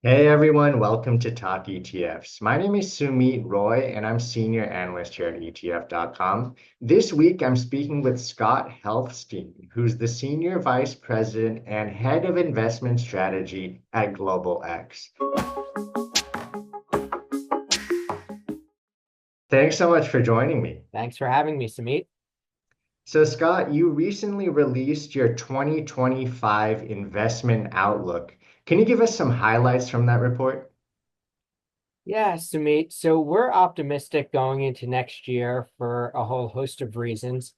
Hey everyone, welcome to Talk ETFs. My name is Sumit Roy and I'm Senior Analyst here at ETF.com. This week I'm speaking with Scott Helfstein, who's the Senior Vice President and Head of Investment Strategy at Global X. Thanks so much for joining me. Thanks for having me, Sumit. So, Scott, you recently released your 2025 investment outlook. Can you give us some highlights from that report? Yeah, Sumit. So we're optimistic going into next year for a whole host of reasons.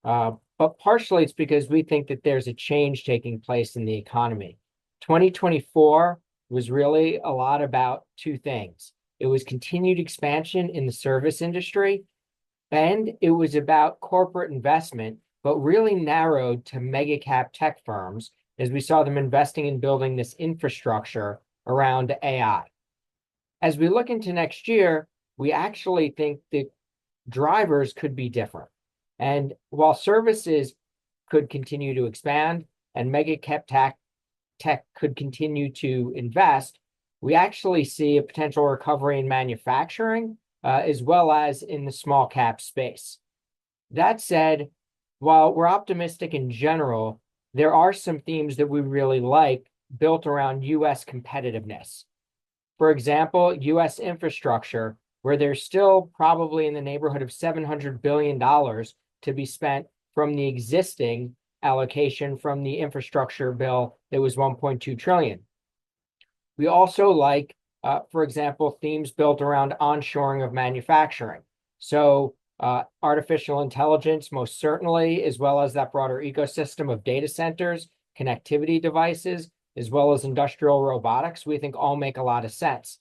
But partially it's because we think that there's a change taking place in the economy. 2024 was really a lot about two things. It was continued expansion in the service industry, and it was about corporate investment, but really narrowed to mega cap tech firms as we saw them investing in building this infrastructure around AI. As we look into next year, we actually think the drivers could be different. And while services could continue to expand and mega cap tech could continue to invest, we actually see a potential recovery in manufacturing as well as in the small cap space. That said, while we're optimistic in general, there are some themes that we really like built around US competitiveness. For example, US infrastructure, where there's still probably in the neighborhood of $700 billion to be spent from the existing allocation from the infrastructure bill that was 1.2 trillion. We also like, for example, themes built around onshoring of manufacturing. So artificial intelligence, most certainly, as well as that broader ecosystem of data centers, connectivity devices, as well as industrial robotics, we think all make a lot of sense.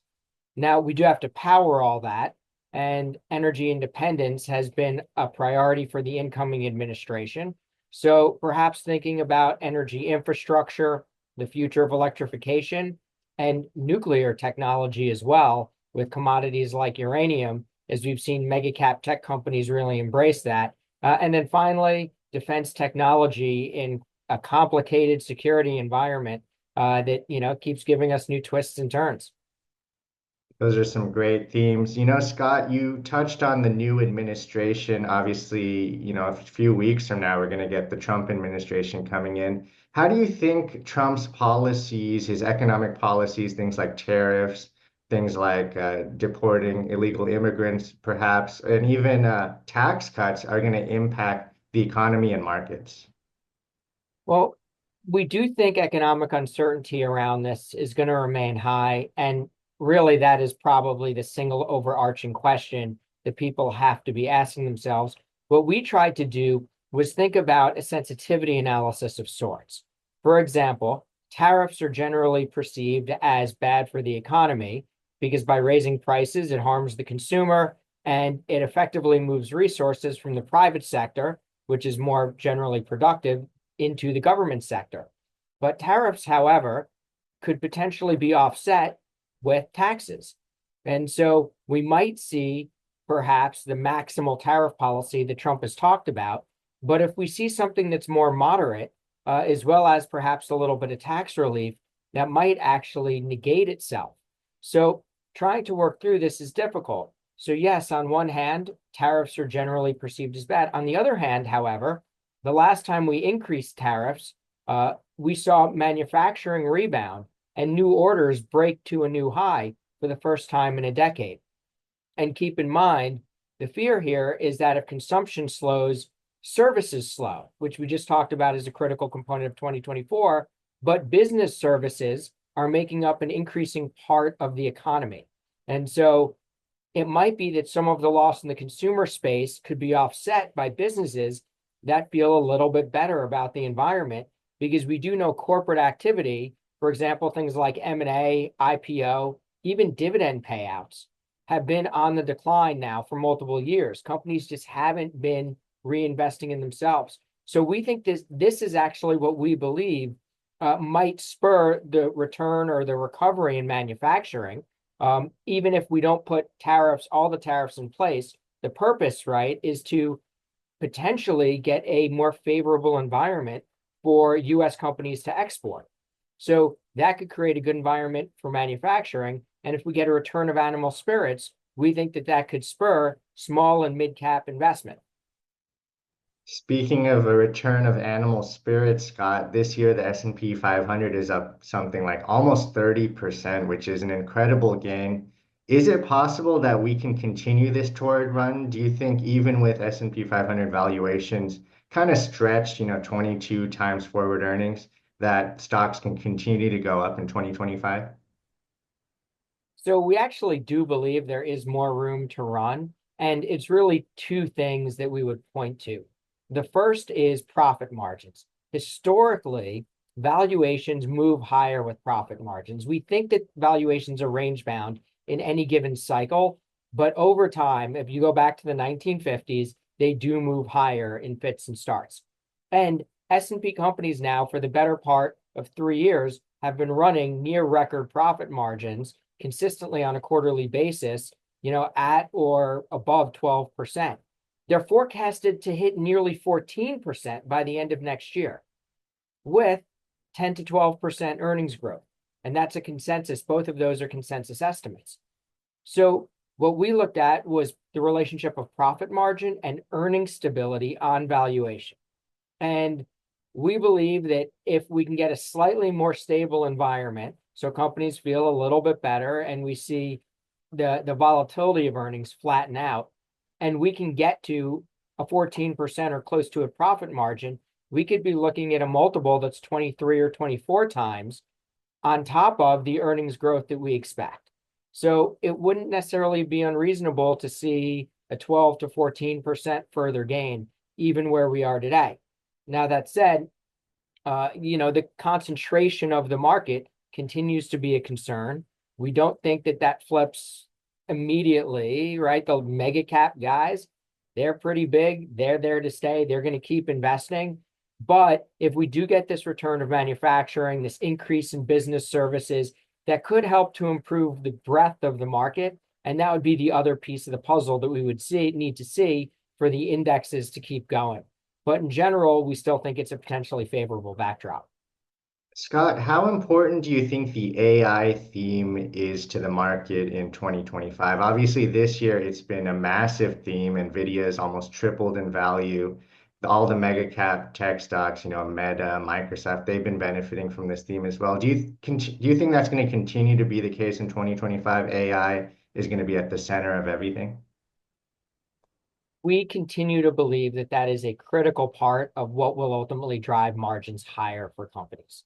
Now, we do have to power all that, and energy independence has been a priority for the incoming administration. So perhaps thinking about energy infrastructure, the future of electrification, and nuclear technology as well, with commodities like uranium, as we've seen mega cap tech companies really embrace that. And then finally, defense technology in a complicated security environment that keeps giving us new twists and turns. Those are some great themes. Scott, you touched on the new administration. Obviously, a few weeks from now, we're going to get the Trump administration coming in. How do you think Trump's policies, his economic policies, things like tariffs, things like deporting illegal immigrants, perhaps, and even tax cuts are going to impact the economy and markets? Well, we do think economic uncertainty around this is going to remain high. And really, that is probably the single overarching question that people have to be asking themselves. What we tried to do was think about a sensitivity analysis of sorts. For example, tariffs are generally perceived as bad for the economy because by raising prices, it harms the consumer and it effectively moves resources from the private sector, which is more generally productive, into the government sector. But tariffs, however, could potentially be offset with taxes. And so we might see perhaps the maximal tariff policy that Trump has talked about. But if we see something that's more moderate, as well as perhaps a little bit of tax relief, that might actually negate itself. So trying to work through this is difficult. So yes, on one hand, tariffs are generally perceived as bad. On the other hand, however, the last time we increased tariffs, we saw manufacturing rebound and new orders break to a new high for the first time in a decade. And keep in mind, the fear here is that if consumption slows, services slow, which we just talked about as a critical component of 2024, but business services are making up an increasing part of the economy. And so it might be that some of the loss in the consumer space could be offset by businesses that feel a little bit better about the environment because we do know corporate activity, for example, things like M&A, IPO, even dividend payouts have been on the decline now for multiple years. Companies just haven't been reinvesting in themselves. So we think this is actually what we believe might spur the return or the recovery in manufacturing. Even if we don't put all the tariffs in place, the purpose, right, is to potentially get a more favorable environment for US companies to export. So that could create a good environment for manufacturing. And if we get a return of animal spirits, we think that that could spur small and mid-cap investment. Speaking of a return of animal spirits, Scott, this year the S&P 500 is up something like almost 30%, which is an incredible gain. Is it possible that we can continue this torrid run? Do you think even with S&P 500 valuations kind of stretched, 22 times forward earnings, that stocks can continue to go up in 2025? So we actually do believe there is more room to run. And it's really two things that we would point to. The first is profit margins. Historically, valuations move higher with profit margins. We think that valuations are range bound in any given cycle, but over time, if you go back to the 1950s, they do move higher in fits and starts. And S&P companies now, for the better part of 3 years, have been running near record profit margins consistently on a quarterly basis, at or above 12%. They're forecasted to hit nearly 14% by the end of next year with 10 to 12% earnings growth. And that's a consensus. Both of those are consensus estimates. So what we looked at was the relationship of profit margin and earning stability on valuation. And we believe that if we can get a slightly more stable environment, so companies feel a little bit better and we see the volatility of earnings flatten out, and we can get to a 14% or close to a profit margin, we could be looking at a multiple that's 23 or 24 times on top of the earnings growth that we expect. So it wouldn't necessarily be unreasonable to see a 12 to 14% further gain, even where we are today. Now, that said, the concentration of the market continues to be a concern. We don't think that that flips immediately, right? The mega cap guys, they're pretty big. They're there to stay. They're going to keep investing. But if we do get this return of manufacturing, this increase in business services, that could help to improve the breadth of the market. And that would be the other piece of the puzzle that we would need to see for the indexes to keep going. But in general, we still think it's a potentially favorable backdrop. Scott, how important do you think the AI theme is to the market in 2025? Obviously, this year it's been a massive theme. NVIDIA has almost tripled in value. All the mega cap tech stocks, Meta, Microsoft, they've been benefiting from this theme as well. Do you think that's going to continue to be the case in 2025? AI is going to be at the center of everything? We continue to believe that that is a critical part of what will ultimately drive margins higher for companies.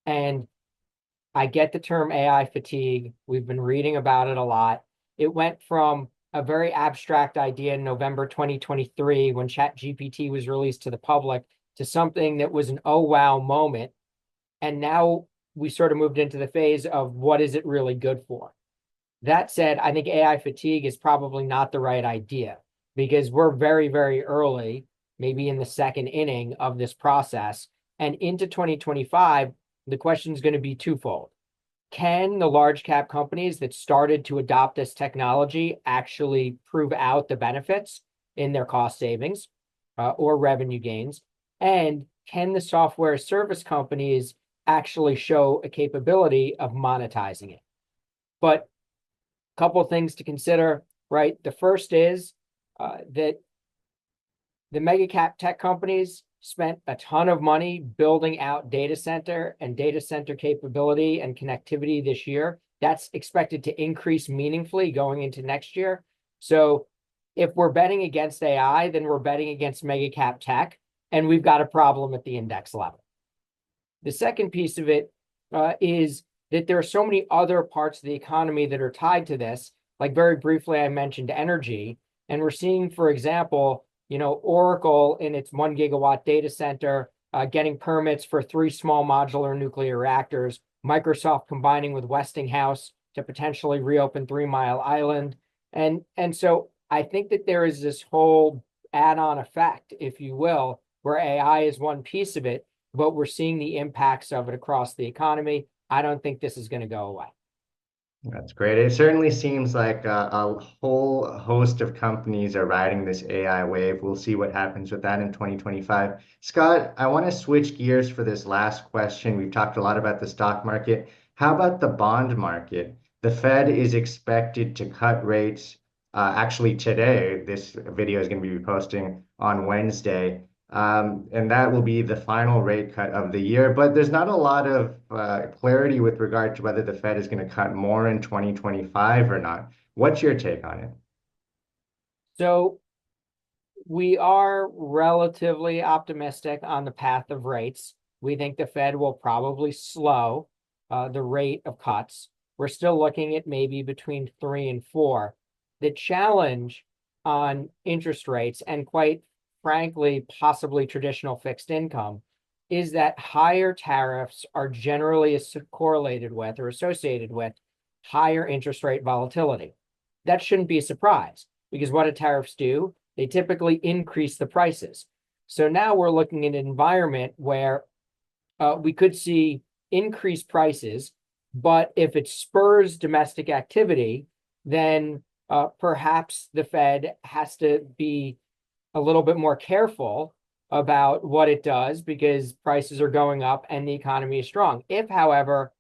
And I get the term AI fatigue. We've been reading about it a lot. It went from a very abstract idea in November 2023 when ChatGPT was released to the public to something that was an oh wow moment. And now we sort of moved into the phase of what is it really good for? That said, I think AI fatigue is probably not the right idea because we're very, very early, maybe in the second inning of this process. And into 2025, the question is going to be twofold. Can the large cap companies that started to adopt this technology actually prove out the benefits in their cost savings or revenue gains? And can the software service companies actually show a capability of monetizing it? But a couple of things to consider, right? The first is that the mega cap tech companies spent a ton of money building out data center and data center capability and connectivity this year. That's expected to increase meaningfully going into next year. So if we're betting against AI, then we're betting against mega cap tech, and we've got a problem at the index level. The second piece of it is that there are so many other parts of the economy that are tied to this. Like very briefly, I mentioned energy, and we're seeing, for example, Oracle in its 1 gigawatt data center, getting permits for 3 small modular nuclear reactors, Microsoft combining with Westinghouse to potentially reopen 3 Mile Island. And so I think that there is this whole add-on effect, if you will, where AI is one piece of it, but we're seeing the impacts of it across the economy. I don't think this is going to go away. That's great. It certainly seems like a whole host of companies are riding this AI wave. We'll see what happens with that in 2025. Scott, I want to switch gears for this last question. We've talked a lot about the stock market. How about the bond market? The Fed is expected to cut rates actually today. This video is going to be posting on Wednesday. And that will be the final rate cut of the year. But there's not a lot of clarity with regard to whether the Fed is going to cut more in 2025 or not. What's your take on it? So we are relatively optimistic on the path of rates. We think the Fed will probably slow the rate of cuts. We're still looking at maybe between 3 and 4. The challenge on interest rates, and quite frankly, possibly traditional fixed income, is that higher tariffs are generally correlated with or associated with higher interest rate volatility. That shouldn't be a surprise because what do tariffs do? They typically increase the prices. So now we're looking at an environment where we could see increased prices, but if it spurs domestic activity, then perhaps the Fed has to be a little bit more careful about what it does because prices are going up and the economy is strong. If, however,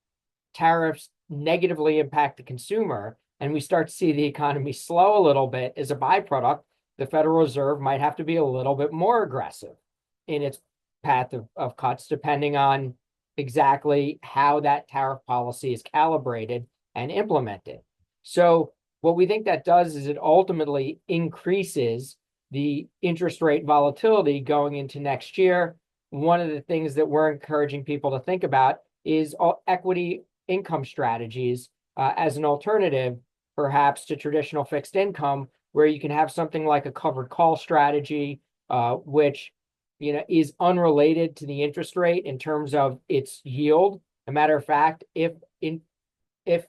tariffs negatively impact the consumer and we start to see the economy slow a little bit as a byproduct, the Federal Reserve might have to be a little bit more aggressive in its path of cuts, depending on exactly how that tariff policy is calibrated and implemented. So what we think that does is it ultimately increases the interest rate volatility going into next year. One of the things that we're encouraging people to think about is equity income strategies as an alternative, perhaps to traditional fixed income, where you can have something like a covered call strategy, which is unrelated to the interest rate in terms of its yield. A matter of fact, if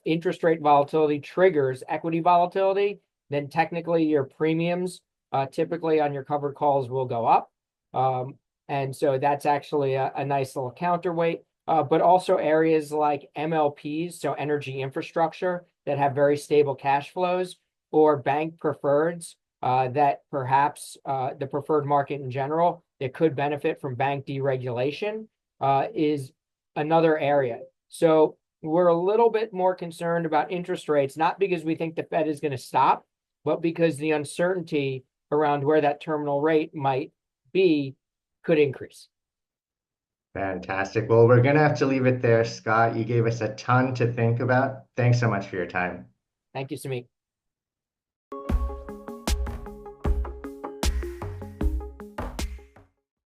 interest rate volatility triggers equity volatility, then technically your premiums typically on your covered calls will go up. And so that's actually a nice little counterweight. But also areas like MLPs, so energy infrastructure that have very stable cash flows, or bank preferreds that perhaps the preferred market in general that could benefit from bank deregulation is another area. So we're a little bit more concerned about interest rates, not because we think the Fed is going to stop, but because the uncertainty around where that terminal rate might be could increase. Fantastic. Well, we're going to have to leave it there, Scott. You gave us a ton to think about. Thanks so much for your time. Thank you, Sumit.